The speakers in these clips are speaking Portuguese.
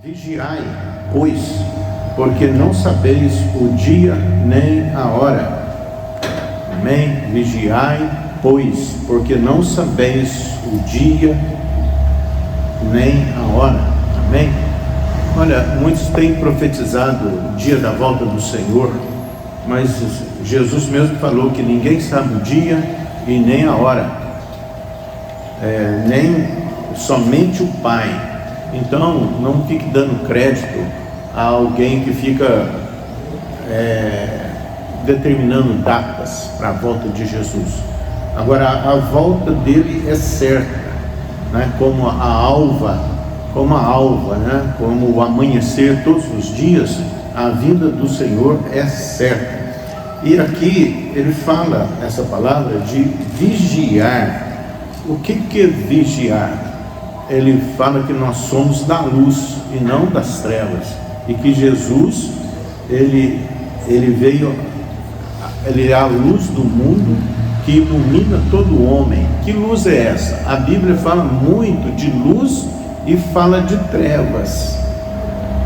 Vigiai, pois, porque não sabeis o dia nem a hora. Amém? Vigiai, pois, porque não sabeis o dia nem a hora. Amém? Olha, muitos têm profetizado o dia da volta do Senhor, mas Jesus mesmo falou que ninguém sabe o dia e nem a hora, nem somente o Pai. Então, não fique dando crédito a alguém que fica determinando datas para a volta de Jesus. Agora, a volta dele é certa, né? Como a alva, né? Como o amanhecer todos os dias, a vinda do Senhor é certa. E aqui ele fala essa palavra de vigiar. O que é vigiar? Ele fala que nós somos da luz e não das trevas, e que Jesus ele veio, ele é a luz do mundo que ilumina todo homem. Que luz é essa? A Bíblia fala muito de luz e fala de trevas.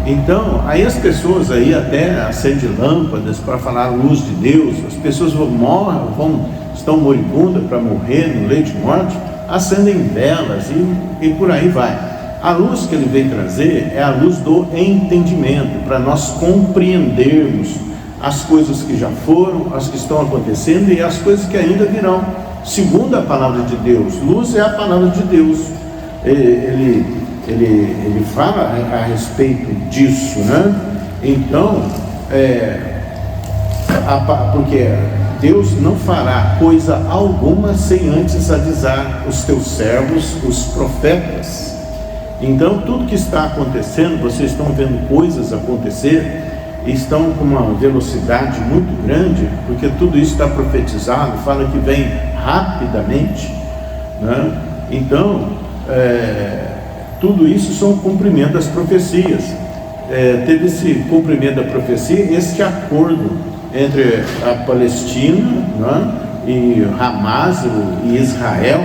Então, aí as pessoas aí até acendem lâmpadas para falar a luz de Deus. As pessoas estão moribundas para morrer no leito de morte, acendem velas e por aí vai. A luz que ele vem trazer é a luz do entendimento, para nós compreendermos as coisas que já foram, as que estão acontecendo e as coisas que ainda virão, segundo a palavra de Deus. Luz é a palavra de Deus. Ele fala a respeito disso, né? Então, porque Deus não fará coisa alguma sem antes avisar os teus servos, os profetas. Então, tudo que está acontecendo, vocês estão vendo coisas acontecer, estão com uma velocidade muito grande, porque tudo isso está profetizado, fala que vem rapidamente, né? Então, tudo isso são o cumprimento das profecias. Teve esse cumprimento da profecia, este acordo entre a Palestina, né, e Hamas e Israel.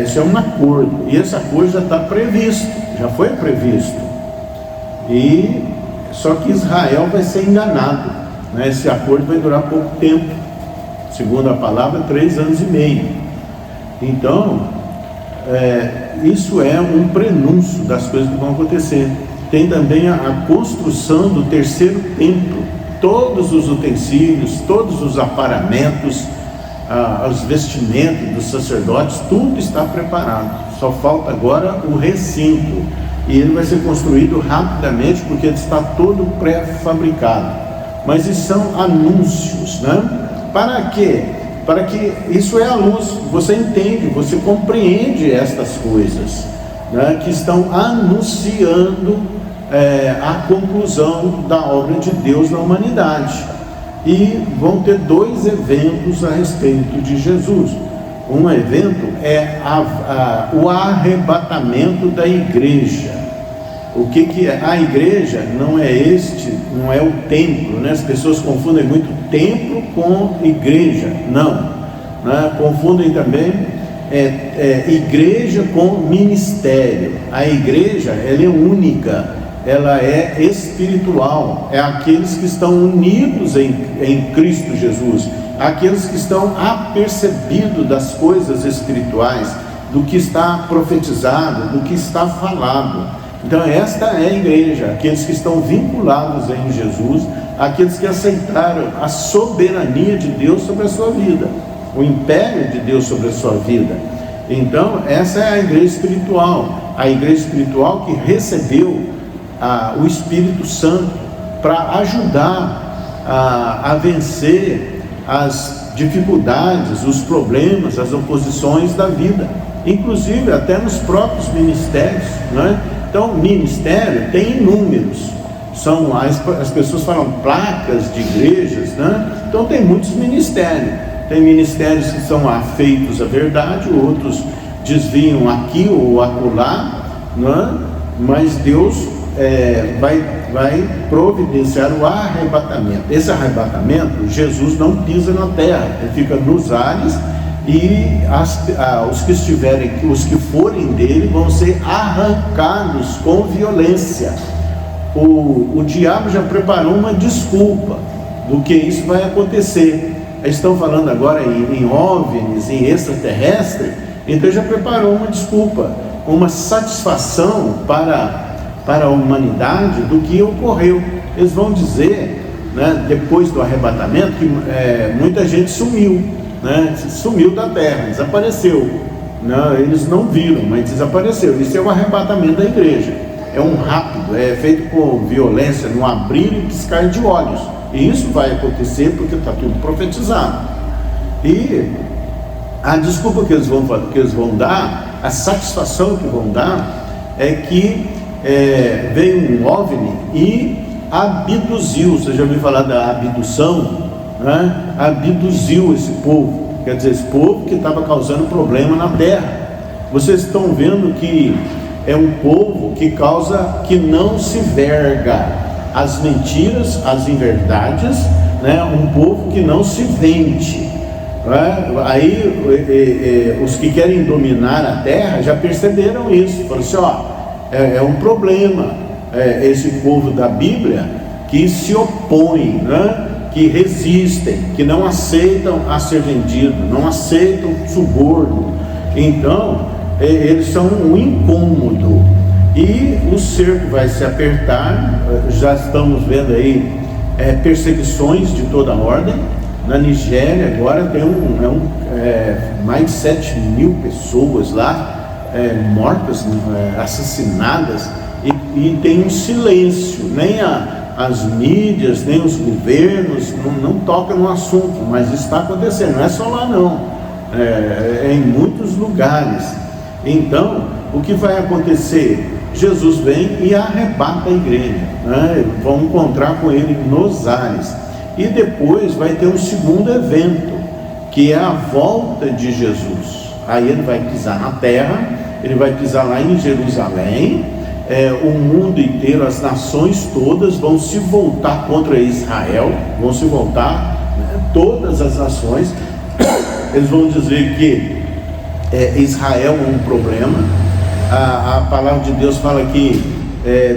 Esse é um acordo, e esse acordo já está previsto, já foi previsto, e só que Israel vai ser enganado, né? Esse acordo vai durar pouco tempo, segundo a palavra, 3 anos e meio. Então, isso é um prenúncio das coisas que vão acontecer. Tem também a construção do terceiro templo. Todos os utensílios, todos os aparamentos, os vestimentos dos sacerdotes, tudo está preparado. Só falta agora o recinto. E ele vai ser construído rapidamente, porque ele está todo pré-fabricado. Mas isso são anúncios, né? Para quê? Para que isso é a luz. Você entende, você compreende estas coisas, né, que estão anunciando a conclusão da obra de Deus na humanidade. E vão ter 2 eventos a respeito de Jesus. Um evento é o arrebatamento da igreja. O que é? A igreja não é o templo, né? As pessoas confundem muito templo com igreja. Não, né? Confundem também igreja com ministério. A igreja, ela é única, ela é espiritual, é aqueles que estão unidos em Cristo Jesus, aqueles que estão apercebidos das coisas espirituais, do que está profetizado, do que está falado. Então esta é a igreja, aqueles que estão vinculados em Jesus, aqueles que aceitaram a soberania de Deus sobre a sua vida, o império de Deus sobre a sua vida. Então essa é a igreja espiritual, a igreja espiritual que recebeu o Espírito Santo para ajudar a vencer as dificuldades, os problemas, as oposições da vida, inclusive até nos próprios ministérios, né? Então, ministério tem inúmeros, as pessoas falam placas de igrejas, né? Então tem muitos ministérios. Tem ministérios que são afeitos à verdade, outros desviam aqui ou acolá, né? Mas Deus vai providenciar o arrebatamento. Esse arrebatamento, Jesus não pisa na terra, ele fica nos ares e os que forem dele vão ser arrancados com violência. O diabo já preparou uma desculpa do que isso vai acontecer. Eles estão falando agora em OVNIs, em extraterrestre, então já preparou uma desculpa, uma satisfação para a humanidade do que ocorreu. Eles vão dizer, né, depois do arrebatamento, que muita gente sumiu, né, sumiu da terra, desapareceu, né, eles não viram, mas desapareceu. Isso é o arrebatamento da igreja, é um rápido, é feito com violência, no abrir e piscar de olhos, e isso vai acontecer porque está tudo profetizado. E a desculpa que eles vão dar, a satisfação que vão dar, é que veio um OVNI e abduziu. Você já ouviu falar da abdução, né? Abduziu esse povo, quer dizer, esse povo que estava causando problema na terra. Vocês estão vendo que é um povo que não se verga as mentiras, as inverdades, né? Um povo que não se vende, né? Aí os que querem dominar a terra já perceberam isso, falaram assim, é um problema, esse povo da Bíblia que se opõe, né? Que resistem, que não aceitam a ser vendido, não aceitam suborno. Então eles são um incômodo, e o cerco vai se apertar. Já estamos vendo aí perseguições de toda ordem. Na Nigéria agora tem mais de 7.000 pessoas lá mortas, assassinadas, e tem um silêncio, nem as mídias, nem os governos não tocam no assunto, mas está acontecendo, não é só lá não, é em muitos lugares. Então, o que vai acontecer? Jesus vem e arrebata a igreja, né? Vão encontrar com ele nos ares, e depois vai ter um segundo evento, que é a volta de Jesus. Aí ele vai pisar na terra, ele vai pisar lá em Jerusalém, o mundo inteiro, as nações todas vão se voltar contra Israel, vão se voltar, né? Todas as nações, eles vão dizer que Israel é um problema. A palavra de Deus fala que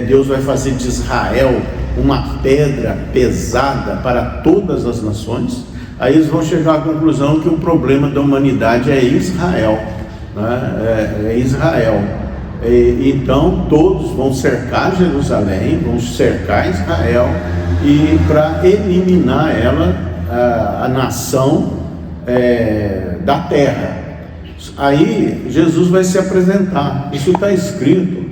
Deus vai fazer de Israel uma pedra pesada para todas as nações. Aí eles vão chegar à conclusão que o problema da humanidade é Israel, né? É Israel. Então todos vão cercar Jerusalém, vão cercar Israel, e para eliminar ela, a nação da terra. Aí Jesus vai se apresentar. Isso está escrito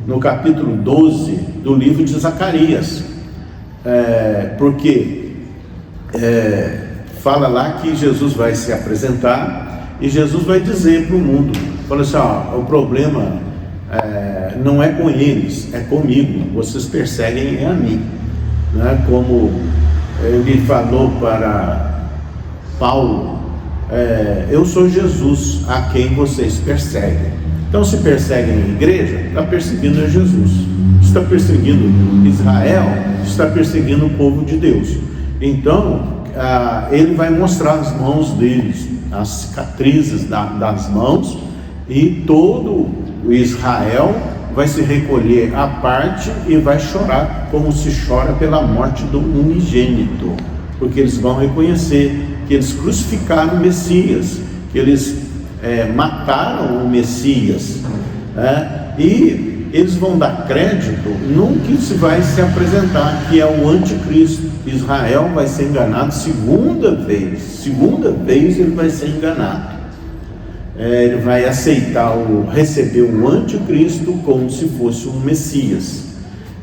no capítulo 12 do livro de Zacarias, porque fala lá que Jesus vai se apresentar e Jesus vai dizer para o mundo, fala assim, o problema não é com eles, é comigo, vocês perseguem a mim, né? Como ele falou para Paulo, eu sou Jesus a quem vocês perseguem. Então, se perseguem a igreja, está perseguindo a Jesus. Está perseguindo Israel, está perseguindo o povo de Deus. Então ele vai mostrar as mãos deles, as cicatrizes das mãos, e todo o Israel vai se recolher à parte e vai chorar como se chora pela morte do unigênito, porque eles vão reconhecer que eles crucificaram o Messias, que eles mataram o Messias, né? E eles vão dar crédito no que se vai se apresentar, que é o anticristo. Israel vai ser enganado segunda vez ele vai ser enganado. Ele vai receber o anticristo como se fosse um Messias.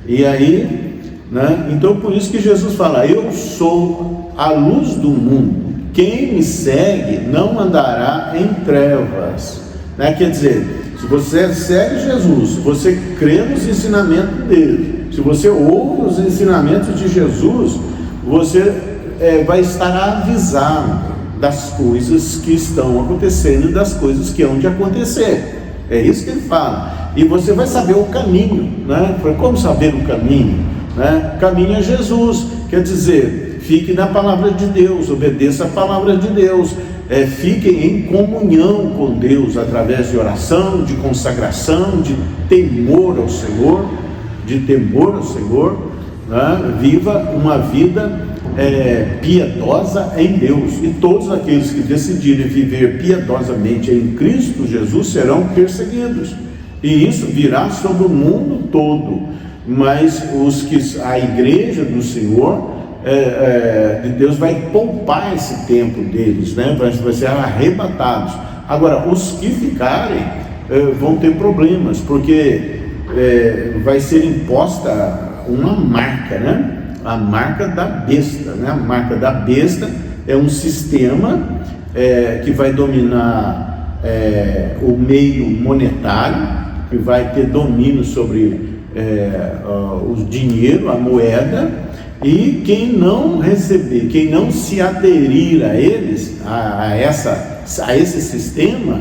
E aí, né? Então por isso que Jesus fala, eu sou a luz do mundo, quem me segue não andará em trevas, né? Quer dizer, se você segue Jesus, se você crê nos ensinamentos dele, se você ouve os ensinamentos de Jesus, você vai estar avisado das coisas que estão acontecendo e das coisas que hão de acontecer. É isso que ele fala. E você vai saber o caminho, né? Como saber o caminho, né? O caminho é Jesus, quer dizer, fique na palavra de Deus, obedeça a palavra de Deus, fiquem em comunhão com Deus através de oração, de consagração, de temor ao Senhor, né? Viva uma vida piedosa em Deus, e todos aqueles que decidirem viver piedosamente em Cristo Jesus serão perseguidos, e isso virá sobre o mundo todo. Mas a igreja do Senhor, de Deus, vai poupar esse tempo deles, né? Vai ser arrebatados. Agora, os que ficarem vão ter problemas, porque vai ser imposta uma marca, né? A marca da besta, né? A marca da besta é um sistema que vai dominar o meio monetário, que vai ter domínio sobre o dinheiro, a moeda, e quem não receber, quem não se aderir a eles, a esse sistema,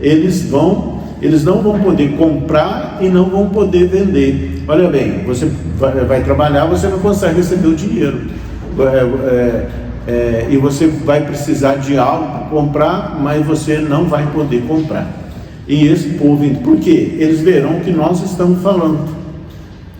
eles não vão poder comprar e não vão poder vender. Olha bem, você vai trabalhar, você não consegue receber o dinheiro, e você vai precisar de algo para comprar, mas você não vai poder comprar. E esse povo, por quê? Eles verão o que nós estamos falando,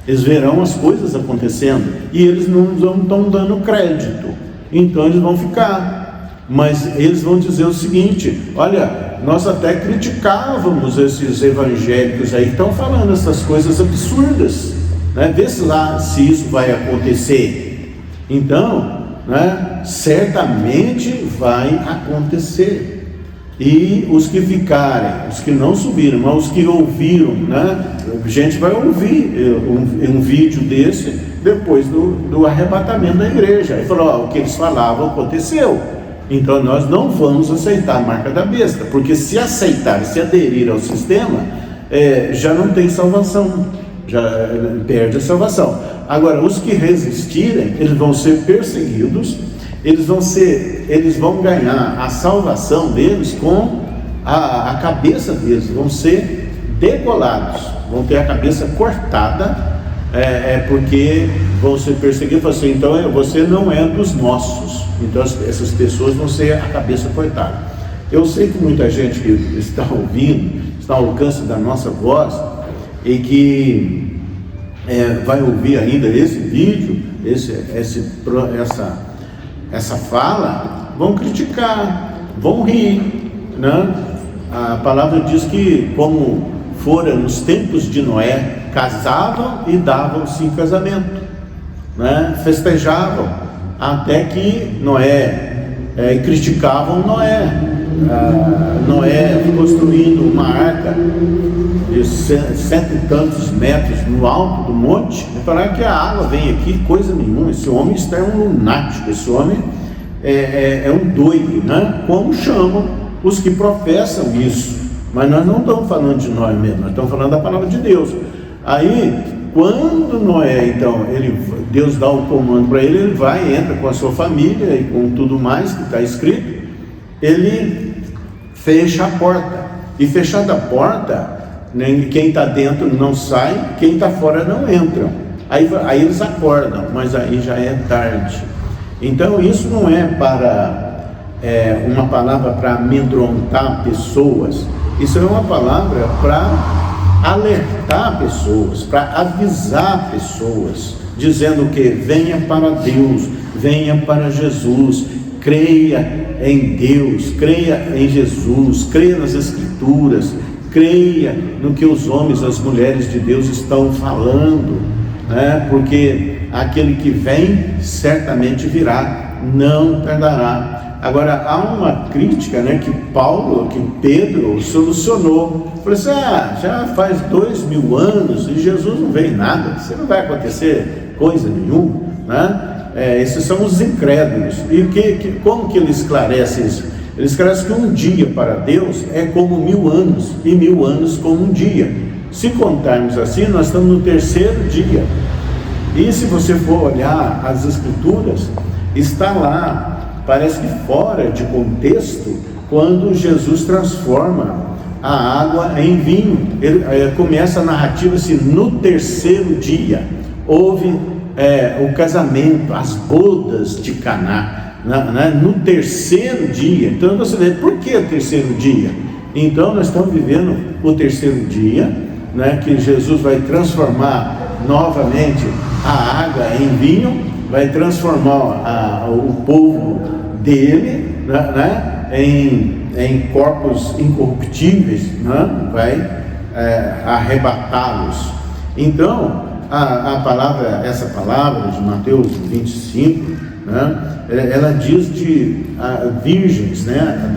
eles verão as coisas acontecendo, e eles não estão dando crédito, então eles vão ficar. Mas eles vão dizer o seguinte: olha, nós até criticávamos esses evangélicos aí que estão falando essas coisas absurdas, né? Vê se isso vai acontecer. Então, né, certamente vai acontecer. E os que ficarem, os que não subiram, mas os que ouviram, né? A gente vai ouvir um vídeo desse depois do arrebatamento da igreja. Aí falou: o que eles falavam aconteceu. Então nós não vamos aceitar a marca da besta, porque se aceitar, se aderir ao sistema, já não tem salvação, já perde a salvação. Agora, os que resistirem, eles vão ser perseguidos, eles vão ganhar a salvação deles com a cabeça deles, vão ser degolados, vão ter a cabeça cortada, porque vão ser perseguidos. Assim, então você não é dos nossos. Então essas pessoas vão ser a cabeça cortada. Eu sei que muita gente que está ouvindo, está ao alcance da nossa voz, e que vai ouvir ainda esse vídeo, essa fala, vão criticar, vão rir, né? A palavra diz que, como fora nos tempos de Noé, casavam e davam-se em casamento, né? Festejavam, até que criticavam Noé. Noé construindo uma arca de 100 e tantos metros no alto do monte, e falaram que a água vem aqui, coisa nenhuma, esse homem está um lunático, esse homem é um doido, né? Como chamam os que professam isso. Mas nós não estamos falando de nós mesmos, nós estamos falando da palavra de Deus. Aí, quando Noé, então, Deus dá o comando para ele vai, entra com a sua família e com tudo mais que está escrito, ele fecha a porta, e fechada a porta, quem está dentro não sai, quem está fora não entra. Aí eles acordam, mas aí já é tarde. Então isso não é uma palavra para amedrontar pessoas, isso é uma palavra para alertar pessoas, para avisar pessoas, dizendo que venha para Deus, venha para Jesus, creia em Deus, creia em Jesus, creia nas Escrituras, creia no que os homens, as mulheres de Deus estão falando, né? Porque aquele que vem certamente virá, não tardará. Agora há uma crítica, né, que Pedro solucionou. Falou assim: já faz 2000 anos e Jesus não vem nada, isso não vai acontecer coisa nenhuma, né? Esses são os incrédulos. E como que ele esclarece isso? Ele esclarece que um dia para Deus é como 1000 anos, e 1000 anos como um dia. Se contarmos assim, nós estamos no 3º dia. E se você for olhar as Escrituras, está lá, parece que fora de contexto, quando Jesus transforma a água em vinho. Começa a narrativa assim: no 3º dia houve o casamento, as bodas de Caná. no terceiro dia. Então você vê, por que o terceiro dia? Então nós estamos vivendo o terceiro dia, né, que Jesus vai transformar novamente a água em vinho, vai transformar o povo dele, né, em corpos incorruptíveis, né, vai arrebatá-los. Então essa palavra de Mateus 25, né, ela diz de virgens, né,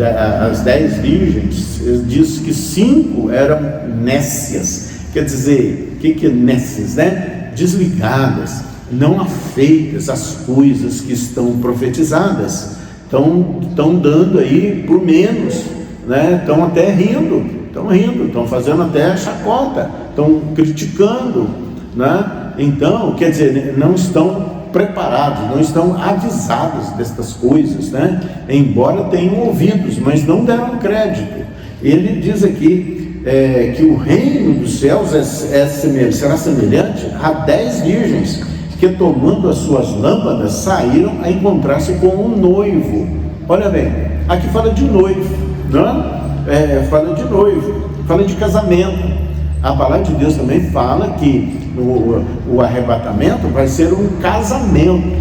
as 10 virgens, diz que 5 eram nécias. Quer dizer, o que é nécias, né? Desligadas, não afeitas às coisas que estão profetizadas, estão dando aí por menos, né? Estão até rindo, estão fazendo até chacota, estão criticando, né? Então, quer dizer, não estão preparados, não estão avisados destas coisas, né? Embora tenham ouvidos, mas não deram crédito. Ele diz aqui que o reino dos céus será semelhante a 10 virgens que, tomando as suas lâmpadas, saíram a encontrar-se com um noivo. Olha bem, aqui fala de noivo, né? Fala de noivo, fala de casamento. A palavra de Deus também fala que o arrebatamento vai ser um casamento.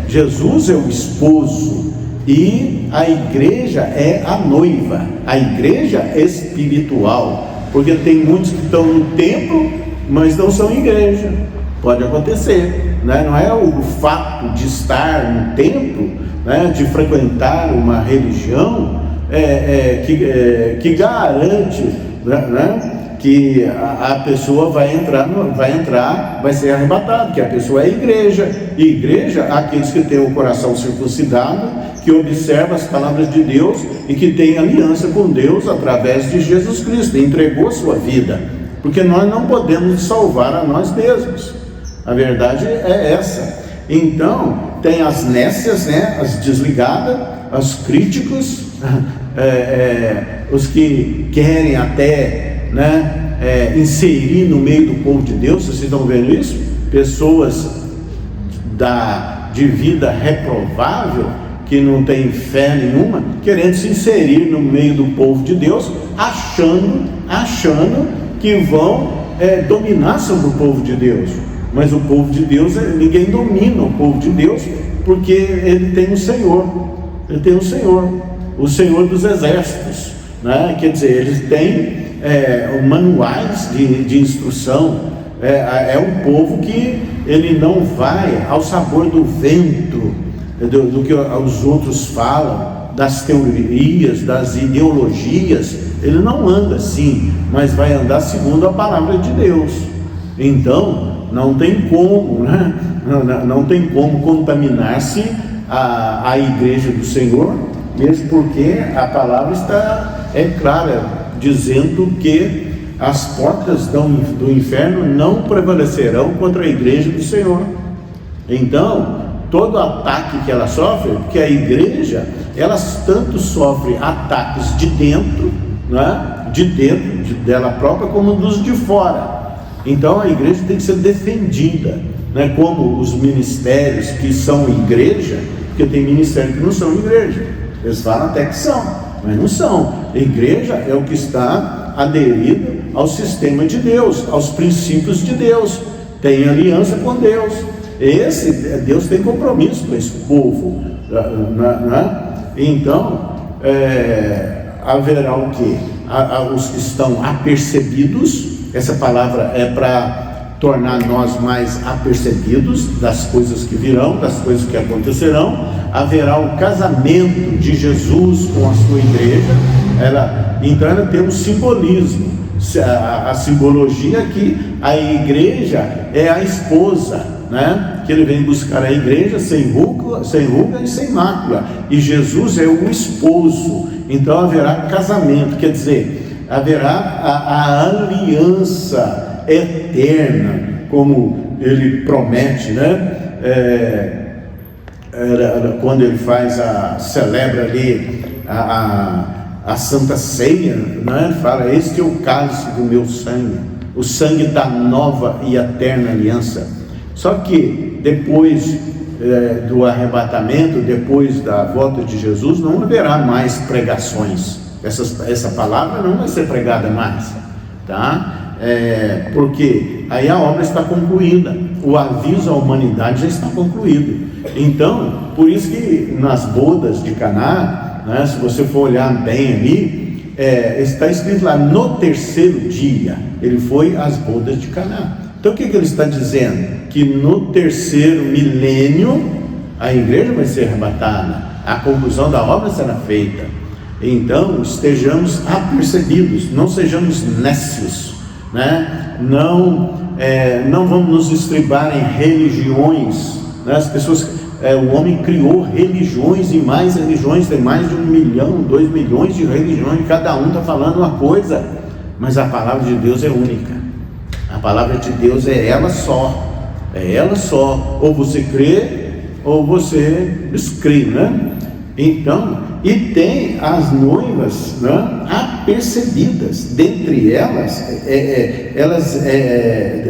Jesus é o esposo e a igreja é a noiva, a igreja espiritual, porque tem muitos que estão no templo, mas não são igreja. Pode acontecer, né? Não é o fato de estar no templo, né, de frequentar uma religião, que garante, né, que a pessoa vai ser arrebatada, que a pessoa é igreja. E igreja, aqueles que têm o coração circuncidado, que observa as palavras de Deus e que tem aliança com Deus através de Jesus Cristo, entregou a sua vida, porque nós não podemos salvar a nós mesmos. A verdade é essa. Então tem as nécias, né, as desligadas, os críticos, os que querem até, né, inserir no meio do povo de Deus. Vocês estão vendo isso? Pessoas de vida reprovável, que não tem fé nenhuma, querendo se inserir no meio do povo de Deus, achando que vão dominar sobre o povo de Deus. Mas o povo de Deus, ninguém domina o povo de Deus, porque ele tem um Senhor. Ele tem um Senhor, o Senhor dos exércitos, né? Quer dizer, eles têm manuais de instrução. É um povo que ele não vai ao sabor do vento, do que os outros falam, das teorias, das ideologias. Ele não anda assim, mas vai andar segundo a palavra de Deus. Então não tem como, né? Não tem como contaminar-se a igreja do Senhor, mesmo porque a palavra está clara, dizendo que as portas do inferno não prevalecerão contra a igreja do Senhor. Então, todo ataque que ela sofre, porque a igreja, elas tanto sofre ataques de dentro, né, de dentro dela própria, como dos de fora. Então a igreja tem que ser defendida, né, como os ministérios que são igreja, porque tem ministérios que não são igreja. Eles falam até que são, mas não são. A igreja é o que está aderido ao sistema de Deus, aos princípios de Deus, tem aliança com Deus. Deus tem compromisso com esse povo, né? Então haverá o quê? Os que estão apercebidos. Essa palavra é para tornar nós mais apercebidos das coisas que virão, das coisas que acontecerão. Haverá o casamento de Jesus com a sua igreja. Então ela tem um simbolismo. A simbologia é que a igreja é a esposa, né? Que ele vem buscar a igreja sem ruga e sem mácula, e Jesus é o esposo. Então haverá casamento, quer dizer, haverá a aliança eterna, como ele promete, né? Quando ele celebra ali a Santa Ceia, né? Fala: este é o cálice do meu sangue, o sangue da nova e eterna aliança. Só que depois do arrebatamento, depois da volta de Jesus, não haverá mais pregações. Essa palavra não vai ser pregada mais, tá? Porque aí a obra está concluída, o aviso à humanidade já está concluído. Então, por isso que nas bodas de Caná, né, se você for olhar bem ali, está escrito lá, no terceiro dia, ele foi às bodas de Caná. Então o que ele está dizendo? Que no terceiro milênio, a igreja vai ser arrebatada, a conclusão da obra será feita. Então, estejamos apercebidos, não sejamos nécios, né? Não vamos nos estribar em religiões, né? As pessoas, o homem criou religiões e mais religiões, tem mais de 1 milhão, 2 milhões de religiões, cada um está falando uma coisa, mas a palavra de Deus é única. A palavra de Deus é ela só, ou você crê, ou você descrê, né? Então, e tem as noivas, né, apercebidas, dentre elas,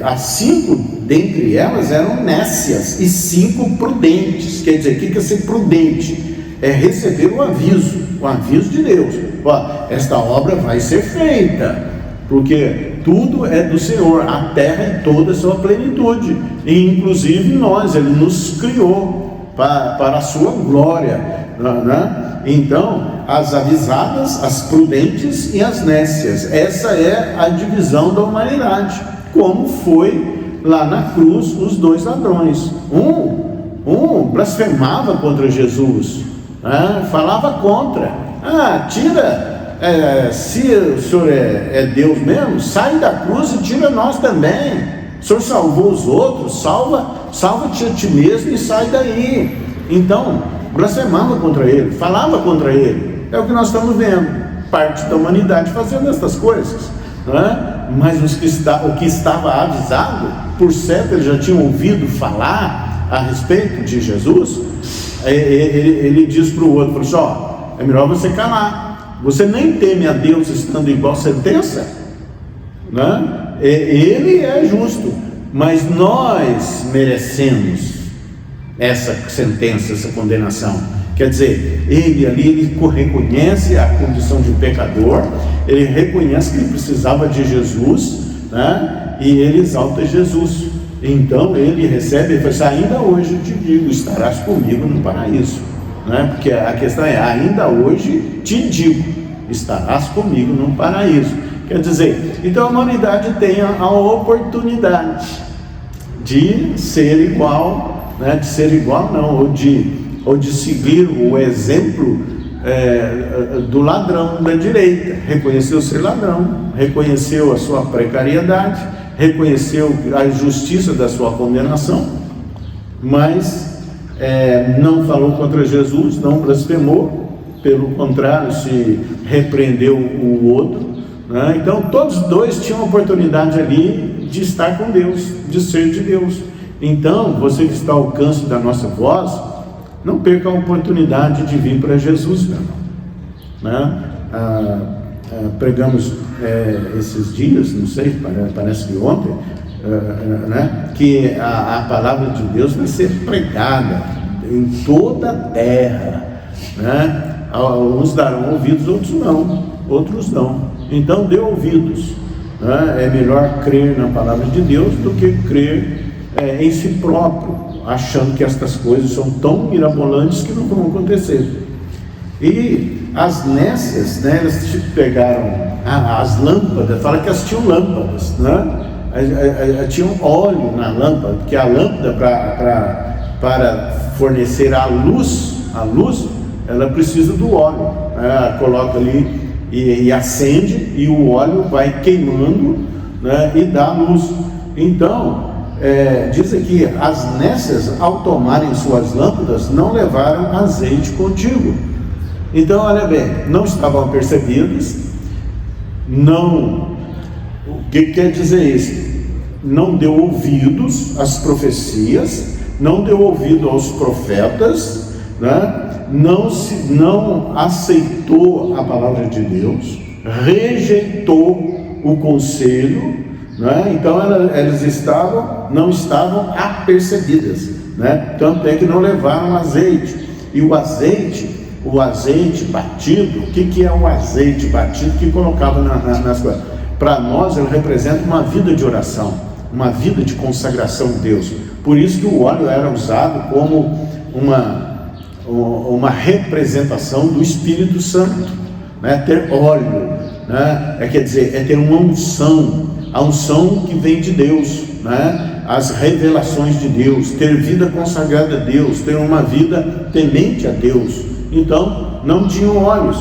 as 5 dentre elas eram nécias e 5 prudentes. Quer dizer, o que é ser prudente? É receber o aviso de Deus. Ó, esta obra vai ser feita, porque tudo é do Senhor, a terra em toda a sua plenitude, e inclusive nós, Ele nos criou para a sua glória, né? Então, as avisadas, as prudentes e as nécias, essa é a divisão da humanidade, como foi lá na cruz os 2 ladrões. Um blasfemava contra Jesus, né? Falava contra, se o Senhor é Deus mesmo, sai da cruz e tira nós também. O Senhor salvou os outros, salva-te a ti mesmo e sai daí. Então, blasfemava contra ele, falava contra ele. É o que nós estamos vendo, parte da humanidade fazendo essas coisas, não é? Mas o que estava avisado, por certo, eles já tinham ouvido falar a respeito de Jesus. Ele diz para o outro, falou assim, é melhor você calar. Você nem teme a Deus estando igual sentença, né? Ele é justo, mas nós merecemos essa sentença, essa condenação. Quer dizer, ele reconhece a condição de pecador, ele reconhece que ele precisava de Jesus, né? E ele exalta Jesus. Então ele recebe, ele fala assim, ainda hoje eu te digo, estarás comigo no paraíso, né? Porque a questão é, ainda hoje te digo, estarás comigo no paraíso. Quer dizer, então a humanidade tem a oportunidade de ser igual, né? De ser igual não, ou de seguir o exemplo do ladrão da direita. Reconheceu ser ladrão, reconheceu a sua precariedade, reconheceu a injustiça da sua condenação, mas não falou contra Jesus, não blasfemou, pelo contrário, se repreendeu o outro, né? Então todos dois tinham a oportunidade ali de estar com Deus, de ser de Deus. Então você que está ao alcance da nossa voz, não perca a oportunidade de vir para Jesus, meu irmão, né? Pregamos esses dias, não sei, parece que ontem, né? Que a palavra de Deus vai ser pregada em toda a terra, né? Uns darão ouvidos, outros não. Então dê ouvidos, né? É melhor crer na palavra de Deus do que crer em si próprio, achando que estas coisas são tão mirabolantes que não vão acontecer. E as nécias, né, elas pegaram as lâmpadas, fala que elas tinham lâmpadas, né? Tinham óleo na lâmpada, porque a lâmpada para fornecer a luz, ela precisa do óleo, né? Coloca ali e acende, e o óleo vai queimando, né? E dá luz. Então diz aqui, as nécias, ao tomarem suas lâmpadas, não levaram azeite contigo. Então, olha bem, não estavam apercebidos, não, o que quer dizer isso? Não deu ouvidos às profecias, não deu ouvido aos profetas, né? Não aceitou a palavra de Deus, rejeitou o conselho, né? Então elas não estavam apercebidas, né? Tanto é que não levaram azeite. E o azeite batido, o que é o azeite batido que colocava nas coisas? Para nós ele representa uma vida de oração, uma vida de consagração a Deus. Por isso que o óleo era usado como uma representação do Espírito Santo, né? Ter óleo, né? Quer dizer, é ter uma unção, a unção que vem de Deus, né? As revelações de Deus, ter vida consagrada a Deus, ter uma vida temente a Deus. Então não tinham óleos.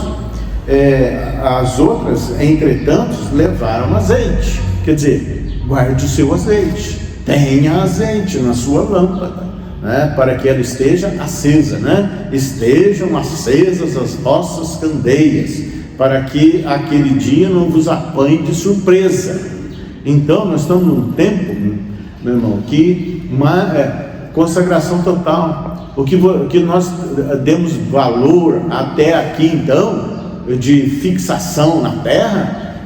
As outras, entretanto, levaram azeite. Quer dizer, guarde o seu azeite, tenha azeite na sua lâmpada, né? Para que ela esteja acesa, né? Estejam acesas as vossas candeias, para que aquele dia não vos apanhe de surpresa. Então nós estamos num tempo, meu irmão, que consagração total. O que nós demos valor até aqui, então, de fixação na terra,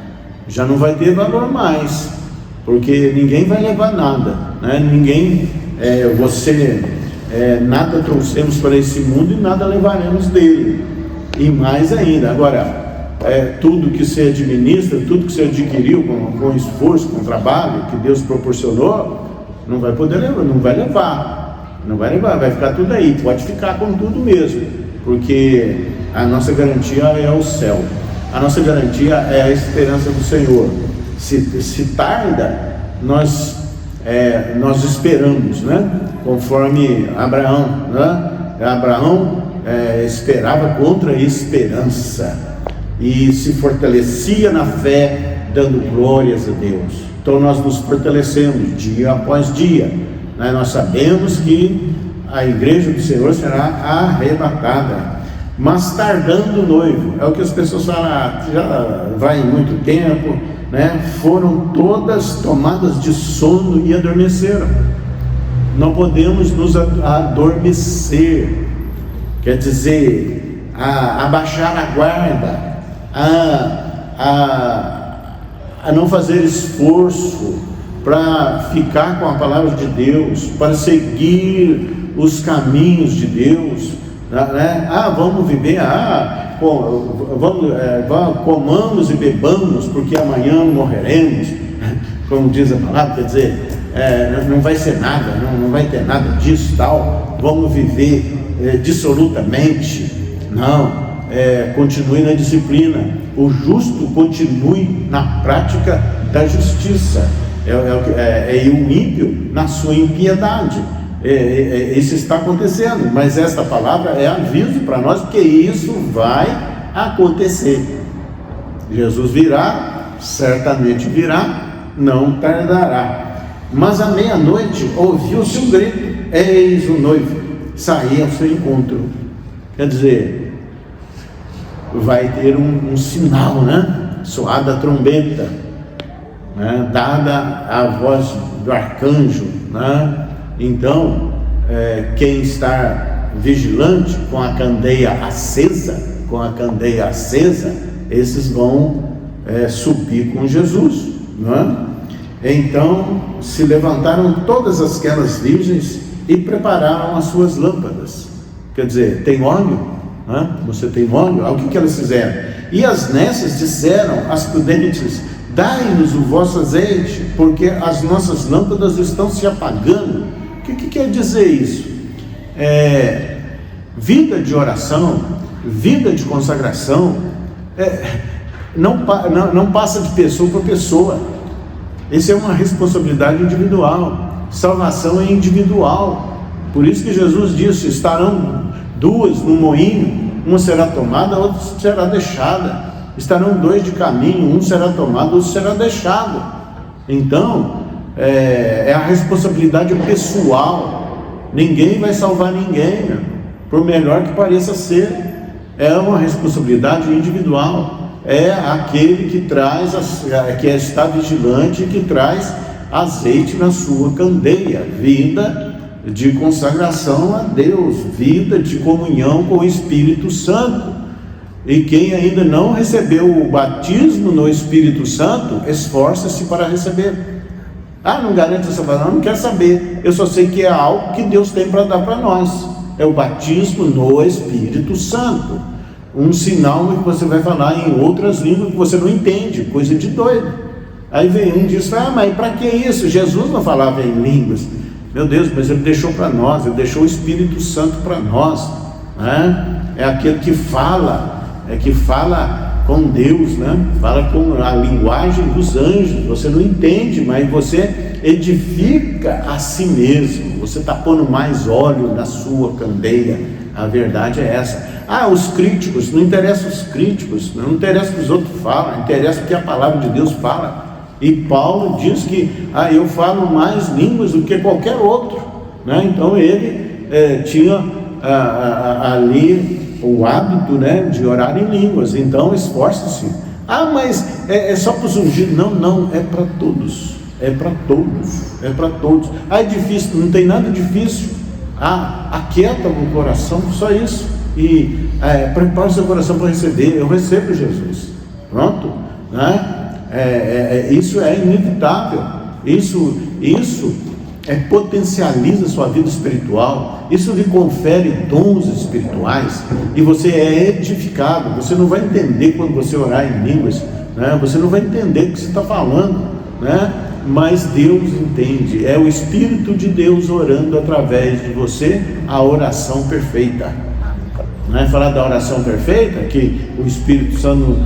já não vai ter valor mais, porque ninguém vai levar nada, né? Nada trouxemos para esse mundo e nada levaremos dele, e mais ainda. Agora, tudo que você administra, tudo que você adquiriu com esforço, com trabalho que Deus proporcionou, não vai poder levar, não vai levar, vai ficar tudo aí. Pode ficar com tudo mesmo, porque a nossa garantia é o céu, a nossa garantia é a esperança do Senhor. Se tarda, nós esperamos, né? Conforme Abraão, né? Abraão esperava contra a esperança e se fortalecia na fé, dando glórias a Deus. Então nós nos fortalecemos dia após dia, né? Nós sabemos que a igreja do Senhor será arrebatada, mas tardando o noivo. É o que as pessoas falam, já vai muito tempo, né? Foram todas tomadas de sono e adormeceram. Não podemos nos adormecer, quer dizer, abaixar a guarda, a não fazer esforço para ficar com a palavra de Deus, para seguir os caminhos de Deus, né? Vamos viver, comamos e bebamos, porque amanhã morreremos, como diz a palavra. Quer dizer, não vai ser nada, não vai ter nada disso, tal. Vamos viver dissolutamente. Não. Continue na disciplina. O justo continue na prática da justiça, e o ímpio na sua impiedade. Isso está acontecendo, mas esta palavra é aviso para nós, porque isso vai acontecer. Jesus virá, certamente virá, não tardará. Mas à meia-noite ouviu-se um grito: eis o noivo, saí ao seu encontro. Quer dizer, vai ter um sinal, né? Soada a trombeta, né? Dada a voz do arcanjo, né? Então, quem está vigilante com a candeia acesa, esses vão subir com Jesus, né? Então se levantaram todas aquelas virgens e prepararam as suas lâmpadas. Quer dizer, tem óleo? Você tem óleo? O que elas fizeram? E as nécias disseram às prudentes: dai-nos o vosso azeite, porque as nossas lâmpadas estão se apagando. O que quer dizer isso? Vida de oração, vida de consagração, não passa de pessoa para pessoa. Isso é uma responsabilidade individual. Salvação é individual. Por isso que Jesus disse: estarão duas no moinho, uma será tomada, a outra será deixada. Estarão dois de caminho, um será tomado, outro será deixado. Então, é a responsabilidade pessoal. Ninguém vai salvar ninguém, por melhor que pareça ser. É uma responsabilidade individual. É aquele que traz, que está vigilante, que traz azeite na sua candeia, vida de consagração a Deus, vida de comunhão com o Espírito Santo. E quem ainda não recebeu o batismo no Espírito Santo, esforça-se para receber. Ah, não garante a salvação, não quero saber. Eu só sei que é algo que Deus tem para dar para nós. É o batismo no Espírito Santo. Um sinal que você vai falar em outras línguas que você não entende, coisa de doido. Aí vem um e diz, mas para que isso? Jesus não falava em línguas. Meu Deus, mas Ele deixou para nós, Ele deixou o Espírito Santo para nós, né? É aquele que fala com Deus, né? Fala com a linguagem dos anjos. Você não entende, mas você edifica a si mesmo. Você está pondo mais óleo na sua candeia. A verdade é essa. Os críticos, não interessa os críticos, não interessa o que os outros falam, interessa o que a palavra de Deus fala. E Paulo diz que eu falo mais línguas do que qualquer outro, né? Então ele tinha ali o hábito, né, de orar em línguas. Então esforce-se. Mas é só para os ungidos. Não, é para todos. É para todos. É difícil, não tem nada difícil. Aquieta o coração, só isso. E prepare o seu coração para receber. Eu recebo Jesus. Pronto, né? Isso é inevitável. Isso potencializa a sua vida espiritual. Isso lhe confere dons espirituais. E você é edificado. Você não vai entender quando você orar em línguas, né? Você não vai entender o que você está falando, né? Mas Deus entende. É o Espírito de Deus orando através de você a oração perfeita. Não é falar da oração perfeita, que o Espírito Santo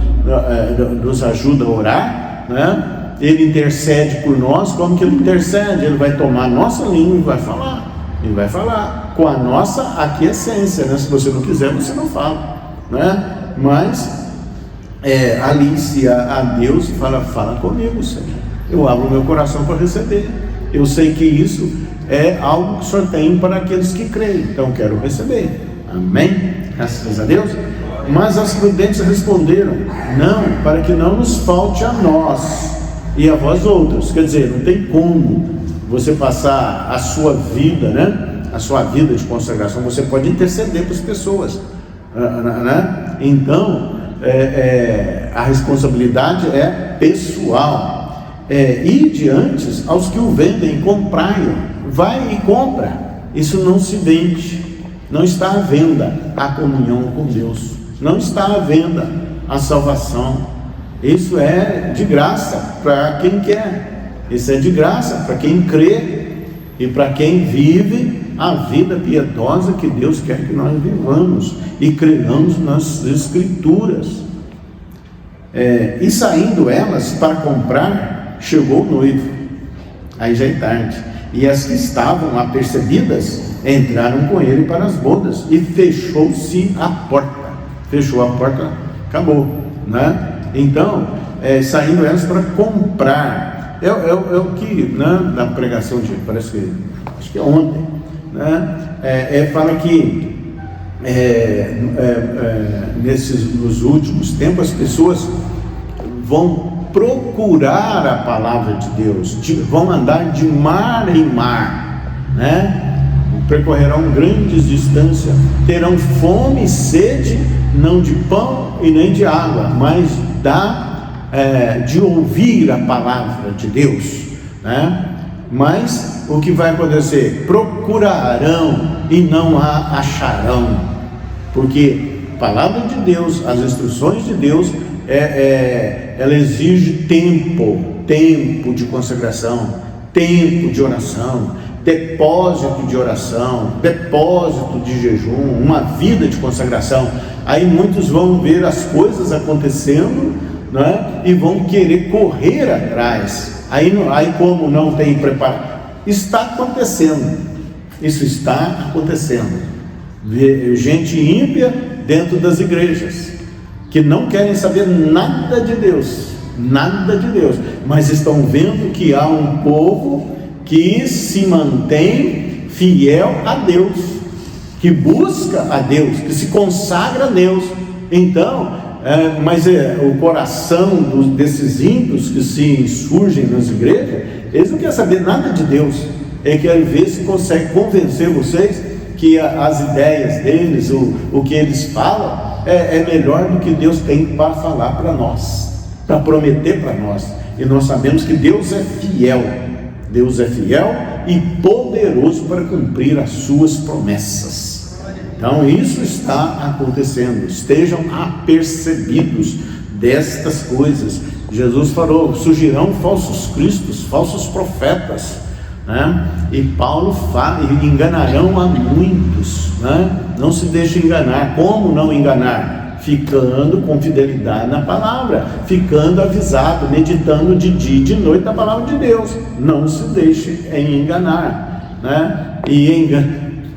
nos ajuda a orar, né? Ele intercede por nós. Como que Ele intercede? Ele vai tomar a nossa língua e vai falar. Ele vai falar com a nossa aquiescência, né? Se você não quiser, você não fala, né? Mas alicia a Deus e fala comigo, Senhor. Eu abro o meu coração para receber. Eu sei que isso é algo que o Senhor tem para aqueles que creem. Então quero receber. Amém? Graças a Deus. Mas as prudentes responderam: não, para que não nos falte a nós e a vós outros. Quer dizer, não tem como você passar a sua vida, né? A sua vida de consagração. Você pode interceder para as pessoas, né? Então a responsabilidade é pessoal. Ide antes aos que o vendem, comprai-o. Vai e compra. Isso não se vende. Não está à venda a comunhão com Deus. Não está à venda a salvação. Isso é de graça para quem quer. Isso é de graça para quem crê e para quem vive a vida piedosa que Deus quer que nós vivamos e creiamos nas Escrituras. E saindo elas para comprar, chegou o noivo. Aí já é tarde. E as que estavam apercebidas entraram com ele para as bodas, e fechou-se a porta. Fechou a porta, acabou, né? Então, saindo elas para comprar. É o que, né, na pregação de, acho que é ontem, né? Fala que nos últimos tempos as pessoas vão procurar a palavra de Deus, vão andar de mar em mar, né? Percorrerão grandes distâncias, terão fome e sede, não de pão e nem de água, mas de ouvir a palavra de Deus, né? Mas o que vai acontecer? Procurarão e não a acharão, porque a palavra de Deus, as instruções de Deus, ela exige tempo de consagração, tempo de oração, depósito de oração, depósito de jejum, uma vida de consagração. Aí muitos vão ver as coisas acontecendo, né, e vão querer correr atrás. Aí como não tem preparo, está acontecendo. Isso está acontecendo. Gente ímpia dentro das igrejas, que não querem saber nada de Deus, mas estão vendo que há um povo que se mantém fiel a Deus, que busca a Deus, que se consagra a Deus. Então, mas o coração desses ímpios que se insurgem nas igrejas, eles não querem saber nada de Deus. Eles querem ver se consegue convencer vocês que as ideias deles, o que eles falam, é melhor do que Deus tem para falar para nós, para prometer para nós. E nós sabemos que Deus é fiel. Deus é fiel e poderoso para cumprir as suas promessas. Então isso está acontecendo. Estejam apercebidos destas coisas. Jesus falou: surgirão falsos cristos, falsos profetas, né? E Paulo fala: e enganarão a muitos, né? Não se deixe enganar. Como não enganar? Ficando com fidelidade na palavra, ficando avisado, meditando de dia e de noite na palavra de Deus. Não se deixe enganar, né?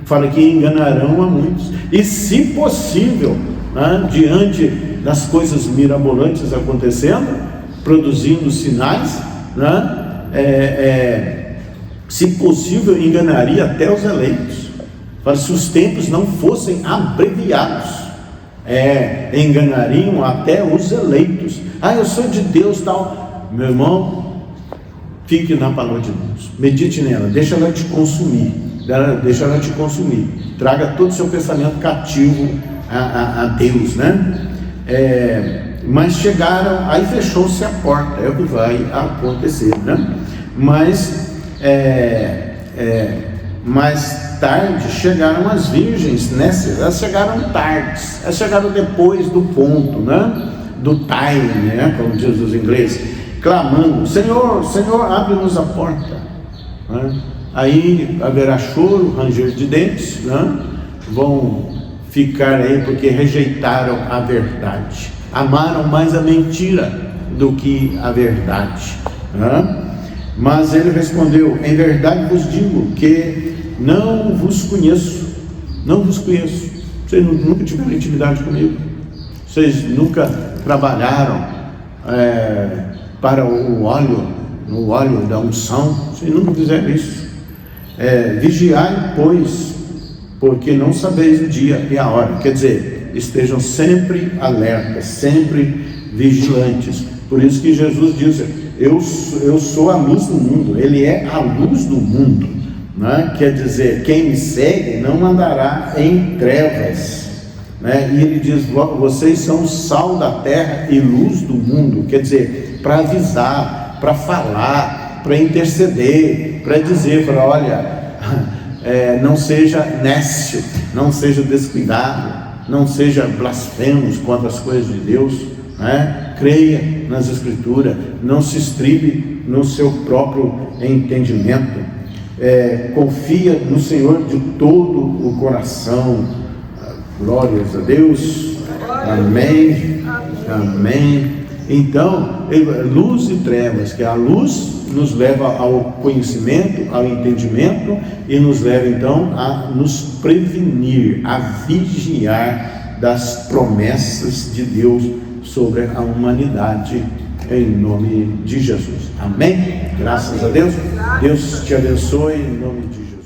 Fala que enganarão a muitos. E se possível, né, diante das coisas mirabolantes acontecendo, produzindo sinais, né, se possível enganaria até os eleitos. Fala, se os tempos não fossem abreviados, enganariam até os eleitos. Eu sou de Deus, tal. Meu irmão, fique na palavra de Deus, medite nela, deixa ela te consumir, traga todo o seu pensamento cativo a Deus, né? Mas chegaram, aí fechou-se a porta, é o que vai acontecer, né? Mas mais tarde chegaram as virgens, né? Elas chegaram tardes, elas chegaram depois do ponto, né? Do time, né? Como diz os ingleses, clamando: Senhor, Senhor, abre-nos a porta, né? Aí haverá choro, ranger de dentes, né? Vão ficar aí porque rejeitaram a verdade, amaram mais a mentira do que a verdade, né? Mas ele respondeu: em verdade vos digo que não vos conheço. Vocês nunca tiveram intimidade comigo, vocês nunca trabalharam para o óleo da unção, vocês nunca fizeram isso. Vigiai, pois, porque não sabeis o dia e a hora. Quer dizer, estejam sempre alertas, sempre vigilantes. Por isso que Jesus diz: eu sou a luz do mundo. Ele é a luz do mundo, né? Quer dizer, quem me segue não andará em trevas, né? E ele diz: vocês são o sal da terra e luz do mundo. Quer dizer, para avisar, para falar, para interceder, para dizer, olha, não seja nécio, não seja descuidado, não seja blasfemos contra as coisas de Deus, né? Creia nas Escrituras, não se estribe no seu próprio entendimento, confia no Senhor de todo o coração. Glórias a Deus, amém, amém. Então, luz e trevas, que a luz nos leva ao conhecimento, ao entendimento, e nos leva então a nos prevenir, a vigiar das promessas de Deus sobre a humanidade, em nome de Jesus, amém? Graças a Deus. Deus te abençoe em nome de Jesus.